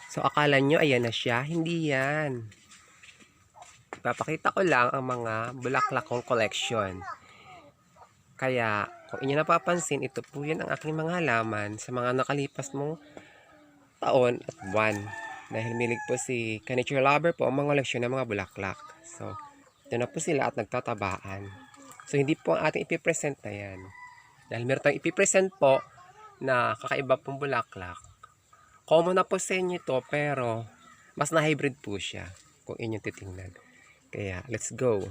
So, akala nyo, ayan na siya. Hindi yan. Ipapakita ko lang ang mga bulaklak kong collection. Kaya, kung inyo napapansin, ito po yan ang aking mga halaman sa mga nakalipas mong taon at buwan. Dahil milig po si Nature Lover po ang mga koleksyon ng mga bulaklak. So, ito na po sila at nagtatabaan. So, hindi po ang ating ipipresent na yan. Dahil meron tayong ipipresent po na kakaiba pong bulaklak. Common na po sa inyo ito, pero mas na-hybrid po siya kung inyong titingnan. Kaya, let's go.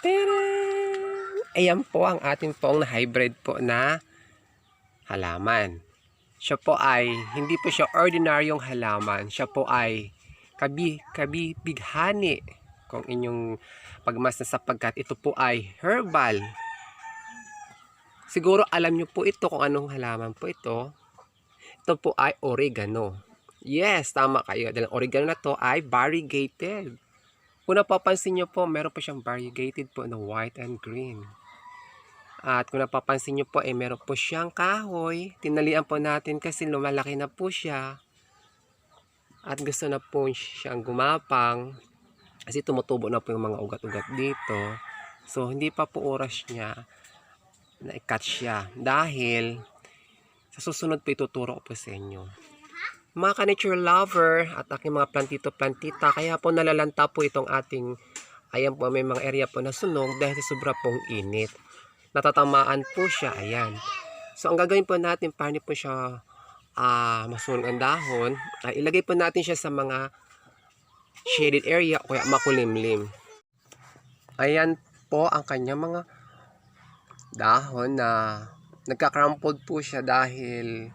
Tadaan! Ayan po ang ating pong na-hybrid po na halaman. Siya po ay, hindi po siya ordinaryong halaman. Siya po ay kabibighani kung inyong pagmasdan sapagkat ito po ay herbal. Siguro alam nyo po ito kung anong halaman po ito. Ito po ay oregano. Yes, tama kayo. Dahil ang oregano na to ay variegated. Kung napapansin nyo po, meron po siyang variegated po na white and green. At kung napapansin nyo po, meron po siyang kahoy. Tinalian po natin kasi lumalaki na po siya. At gusto na po siyang gumapang. Kasi tumutubo na po yung mga ugat-ugat dito. So, hindi pa po oras niya na i-cut siya. Dahil sa susunod po ituturo ko po sa inyo. Mga ka-nature lover at aking mga plantito-plantita, kaya po nalalanta po itong ating, ayan po, may mga area po na sunog dahil sa sobra pong init. Natatamaan po siya, ayan. So, ang gagawin po natin, para hindi po siya masunog ang dahon, ay ilagay po natin siya sa mga shaded area o kaya makulimlim. Ayan po ang kanyang mga dahon na nagka-crumpled po siya dahil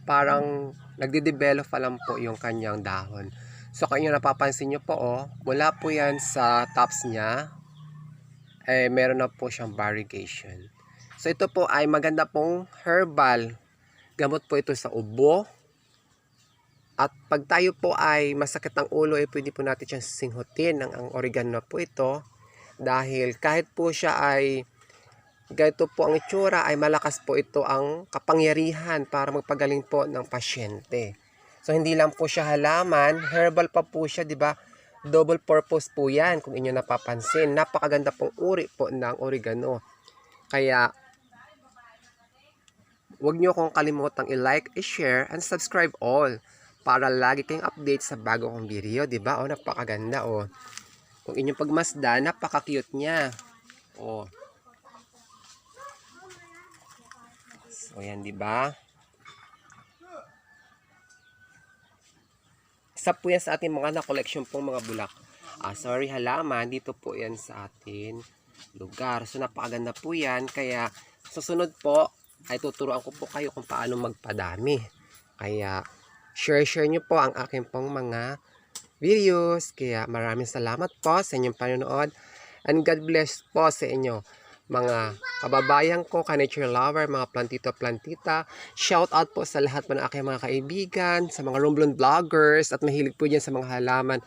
parang nagde-develop pa lang po yung kanyang dahon. So, kung inyo napapansin nyo po, mula po yan sa tops niya, meron na po siyang variegation. So, ito po ay maganda pong herbal. Gamot po ito sa ubo. At pag tayo po ay masakit ang ulo, pwede po natin siyang singhutin ang oregano na po ito. Dahil kahit po siya ay ganito po ang itsura, ay malakas po ito ang kapangyarihan para magpagaling po ng pasyente. So, hindi lang po siya halaman, herbal pa po siya, di ba? Double purpose po yan kung inyo napapansin. Napakaganda pong uri po ng oregano. Kaya, huwag nyo akong kalimutang i-like, i-share, and subscribe all para lagi kayong update sa bago kong video, di ba? O, napakaganda, o. Kung inyong pagmasdan, napaka-cute niya. O. So, yan, di ba? Isa po yan sa ating mga na-collection pong mga bulak. Halaman, dito po yan sa ating lugar. So, napakaganda po yan. Kaya, susunod po, ay tuturuan ko po kayo kung paano magpadami. Kaya, share nyo po ang aking pong mga videos. Kaya, maraming salamat po sa inyong panonood. And God bless po sa inyo, mga kababayan ko, ka-nature lover, mga plantito-plantita. Shout out po sa lahat po ng aking mga kaibigan, sa mga Romblon vloggers, at mahilig po dyan sa mga halaman.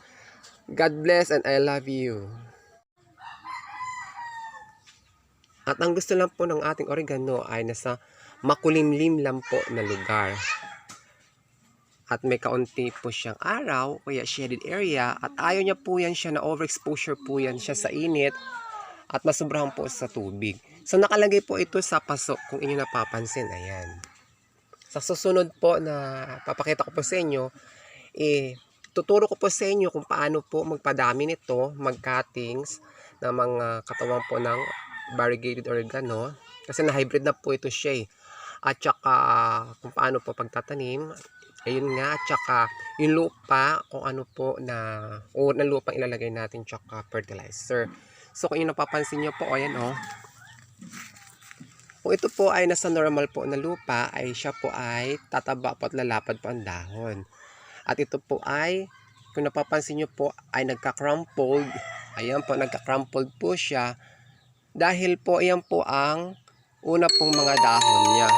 God bless and I love you. At ang gusto lang po ng ating oregano ay nasa makulimlim lang po na lugar. At may kaunti po siyang araw, kaya shaded area, at ayaw niya po yan siya na overexposure po yan siya sa init at masobrahan po sa tubig. So, nakalagay po ito sa paso kung inyo napapansin. Ayan. Sa susunod po na papakita ko po sa inyo, tuturo ko po sa inyo kung paano po magpadami nito, mag-cuttings ng mga katawan po ng variegated oregano. Kasi na-hybrid na po ito siya. At saka kung paano po pagtatanim. Ayun nga, at saka yung lupa, kung ano po na, o na lupang ilalagay natin, tsaka fertilizer. So, kung yung napapansin nyo po, ayan o. Kung ito po ay nasa normal po na lupa, ay siya po ay tataba po at lalapad po ang dahon. At ito po ay, kung napapansin nyo po, ay nagka-crumpled. Ayan po, nagka-crumpled po siya. Dahil po, ayan po ang una pong mga dahon niya.